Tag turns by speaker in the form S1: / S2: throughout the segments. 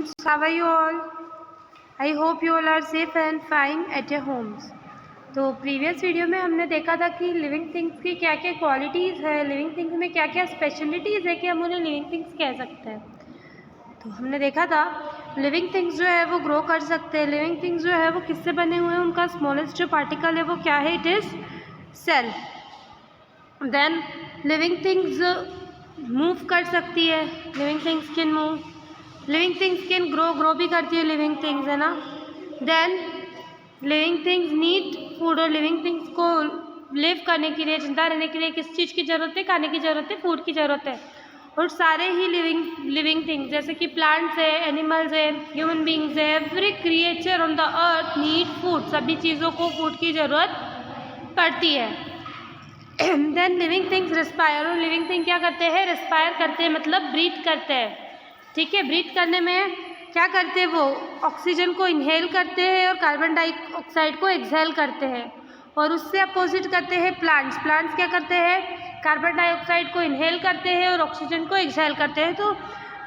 S1: How are you all? I hope you all are safe and fine at your homes. तो previous video में हमने देखा था कि लिविंग थिंग्स की क्या क्या क्वालिटीज़ है, लिविंग थिंग्स में क्या क्या स्पेशलिटीज़ है कि हम उन्हें लिविंग थिंग्स कह सकते हैं। तो हमने देखा था लिविंग थिंग्स जो है वो ग्रो कर सकते हैं। लिविंग थिंग्स जो है वो किससे बने हुए हैं, उनका स्मॉलेस्ट जो पार्टिकल है वो क्या है, it is cell. Then living things move कर सकती है, living things can move, living things can grow भी करती है लिविंग थिंग्स, है ना। Then living things need food, और लिविंग थिंग्स को लिव करने के लिए, जिंदा रहने के लिए किस चीज़ की ज़रूरत है, खाने की ज़रूरत है, फूड की ज़रूरत है। और सारे ही लिविंग थिंग्स जैसे कि प्लांट्स है, एनिमल्स है, ह्यूमन बींग्स है, every creature on the earth need food, सभी चीज़ों को फूड की ज़रूरत पड़ती है। देन लिविंग थिंग्स रिस्पायर, और लिविंग थिंग क्या करते हैं, रिस्पायर करते हैं, मतलब ब्रीथ करते हैं। ठीक है, ब्रीथ करने में क्या करते हैं, वो ऑक्सीजन को इनहेल करते हैं और कार्बन डाइऑक्साइड को एक्सहेल करते हैं। और उससे अपोजिट करते हैं प्लांट्स। प्लांट्स क्या करते हैं, कार्बन डाइऑक्साइड को इनहेल करते हैं और ऑक्सीजन को एक्सहेल करते हैं। तो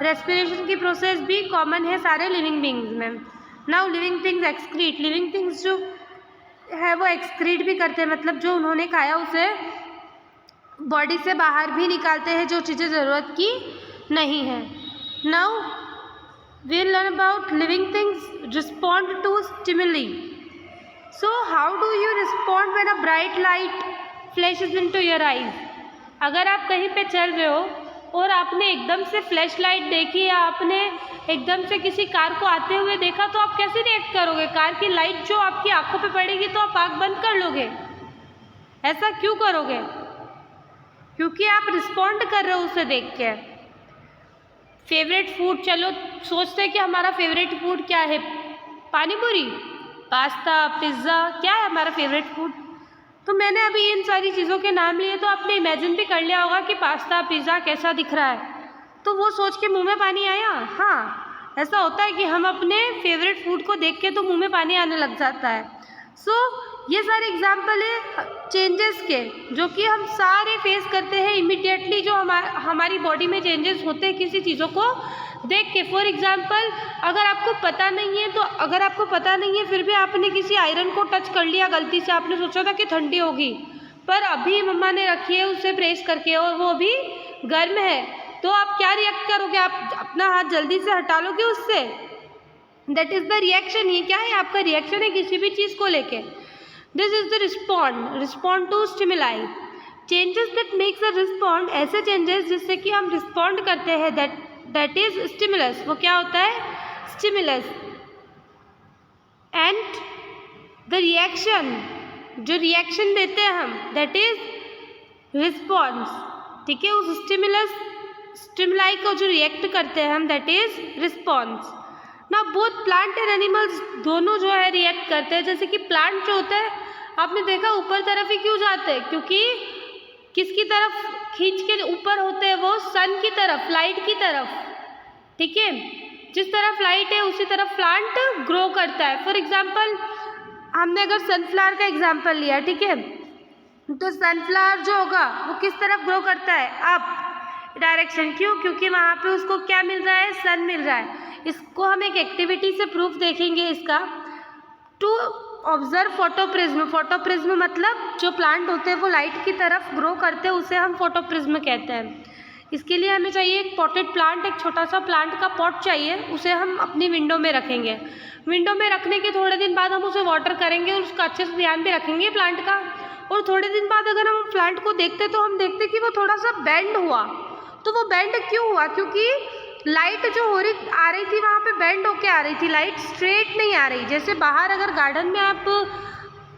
S1: रेस्पिरेशन की प्रोसेस भी कॉमन है सारे लिविंग बींग्स में। Now living things excrete, living things जो है वो एक्सक्रीट भी करते हैं, मतलब जो उन्होंने खाया उसे बॉडी से बाहर भी निकालते हैं, जो चीज़ें ज़रूरत की नहीं है। Now we'll learn about living things respond to stimuli. So how do you respond when a bright light flashes into your eyes? अगर आप कहीं पे चल रहे हो और आपने एकदम से फ्लैश लाइट देखी या आपने एकदम से किसी कार को आते हुए देखा, तो आप कैसे रिएक्ट करोगे? कार की लाइट जो आपकी आंखों पे पड़ेगी तो आप आंख बंद कर लोगे। ऐसा क्यों करोगे? क्योंकि आप रिस्पॉन्ड कर रहे हो उसे देख के। फेवरेट फूड, चलो सोचते हैं कि हमारा फेवरेट फूड क्या है, पानी पूरी, पास्ता, पिज़्ज़ा, क्या है हमारा फेवरेट फूड। तो मैंने अभी इन सारी चीज़ों के नाम लिए, तो आपने इमेजिन भी कर लिया होगा कि पास्ता पिज़्ज़ा कैसा दिख रहा है, तो वो सोच के मुंह में पानी आया। हाँ, ऐसा होता है कि हम अपने फेवरेट फूड को देख के तो मुंह में पानी आने लग जाता है। सो ये सारे एग्जाम्पल है चेंजेस के, जो कि हम सारे फेस करते हैं इमीडिएटली, जो हमारी बॉडी में चेंजेस होते हैं किसी चीज़ों को देख के। फॉर एग्जाम्पल, अगर आपको पता नहीं है, तो अगर आपको पता नहीं है फिर भी आपने किसी आयरन को टच कर लिया गलती से, आपने सोचा था कि ठंडी होगी, पर अभी मम्मा ने रखी है उसे प्रेस करके और वो अभी गर्म है, तो आप क्या रिएक्ट करोगे? आप अपना हाथ जल्दी से हटा लोगे उससे। That is the reaction. ये क्या है, आपका रिएक्शन है किसी भी चीज़ को लेके। This is the respond to stimuli. Changes that makes a respond, ऐसे चेंजेस जिससे कि हम रिस्पॉन्ड करते हैं, दैट इज स्टिमुलस। वो क्या होता है, स्टिमुलस। एंड द रिएक्शन, जो रिएक्शन देते हैं हम, दैट इज रिस्पॉन्स। ठीक है, उस स्टिमुलाई को जो रिएक्ट करते हैं हम, दैट इज रिस्पॉन्स। ना बोथ प्लांट एंड एनिमल्स दोनों जो है रिएक्ट करते हैं। जैसे कि प्लांट जो होता है, आपने देखा ऊपर तरफ ही क्यों जाते हैं, क्योंकि किसकी तरफ खींच के ऊपर होते हैं, वो सन की तरफ, लाइट की तरफ। ठीक है, जिस तरफ लाइट है उसी तरफ प्लांट ग्रो करता है। फॉर एग्जाम्पल, हमने अगर सनफ्लावर का एग्जाम्पल लिया, ठीक है, तो सनफ्लावर जो होगा वो किस तरफ ग्रो करता है, अप डायरेक्शन। क्यों? क्योंकि वहाँ पे उसको क्या मिल रहा है, सन मिल रहा है। इसको हम एक एक्टिविटी से प्रूफ देखेंगे इसका। To observe फोटोप्रिज्म। फोटोप्रिज्म मतलब जो प्लांट होते हैं वो लाइट की तरफ ग्रो करते हैं, उसे हम फोटोप्रिज्म कहते हैं। इसके लिए हमें चाहिए एक पॉटेड प्लांट, एक छोटा सा प्लांट का पॉट चाहिए, उसे हम अपनी विंडो में रखेंगे। विंडो में रखने के थोड़े दिन बाद हम उसे वाटर करेंगे और उसका अच्छे से ध्यान भी रखेंगे प्लांट का। और थोड़े दिन बाद अगर हम प्लांट को देखते तो हम देखते कि वो थोड़ा सा बेंड हुआ। तो वो बेंड क्यों हुआ? क्योंकि लाइट जो आ रही थी वहाँ पे बेंड होके आ रही थी, लाइट स्ट्रेट नहीं आ रही। जैसे बाहर अगर गार्डन में आप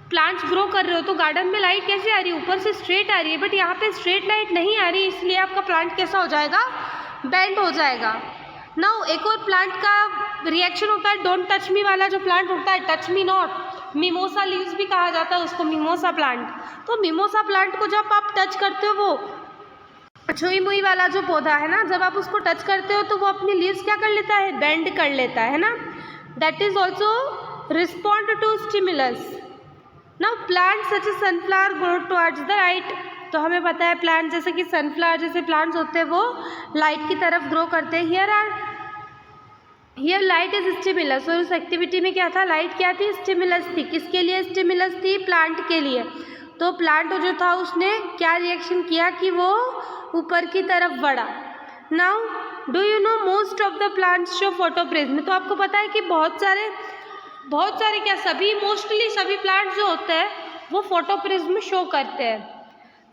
S1: प्लांट्स ग्रो कर रहे हो तो गार्डन में लाइट कैसे आ रही है, ऊपर से स्ट्रेट आ रही है, बट यहाँ पे स्ट्रेट लाइट नहीं आ रही, इसलिए आपका प्लांट कैसा हो जाएगा, बेंड हो जाएगा। नाउ एक और प्लांट का रिएक्शन होता है डोंट टच मी वाला, जो प्लांट होता है touch me not, mimosa leaves भी कहा जाता है उसको, मिमोसा प्लांट। तो मिमोसा प्लांट को जब आप टच करते हो, वो छुई मुई वाला जो पौधा है ना, जब आप उसको टच करते हो तो वो अपनी लीव्स क्या कर लेता है, बेंड कर लेता है ना। That is also respond to stimulus. Now plant such as sunflower grow towards the right. तो हमें पता है प्लांट जैसे कि सनफ्लावर जैसे प्लांट्स होते हैं वो लाइट की तरफ ग्रो करते हैं। Here are here light is stimulus, और उस एक्टिविटी में क्या था, लाइट क्या थी, स्टिमुलस थी। किसके लिए स्टिमुलस थी, प्लांट के लिए। तो प्लांट जो था उसने क्या रिएक्शन किया कि वो ऊपर की तरफ बढ़ा। Now do you know most of the plants show photoprism, तो आपको पता है कि बहुत सारे क्या, सभी, मोस्टली सभी प्लांट्स जो होते हैं वो फोटोप्रिज्म शो करते हैं।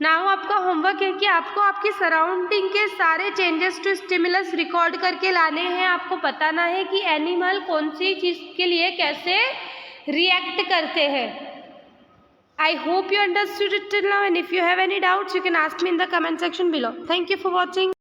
S1: नाउ आपका होमवर्क है कि आपको आपकी सराउंडिंग के सारे चेंजेस टू स्टिमुलस रिकॉर्ड करके लाने हैं। आपको बताना है कि एनिमल कौन सी चीज़ के लिए कैसे रिएक्ट करते हैं। I hope you understood it till now, and if you have any doubts you can ask me in the comment section below. Thank you for watching.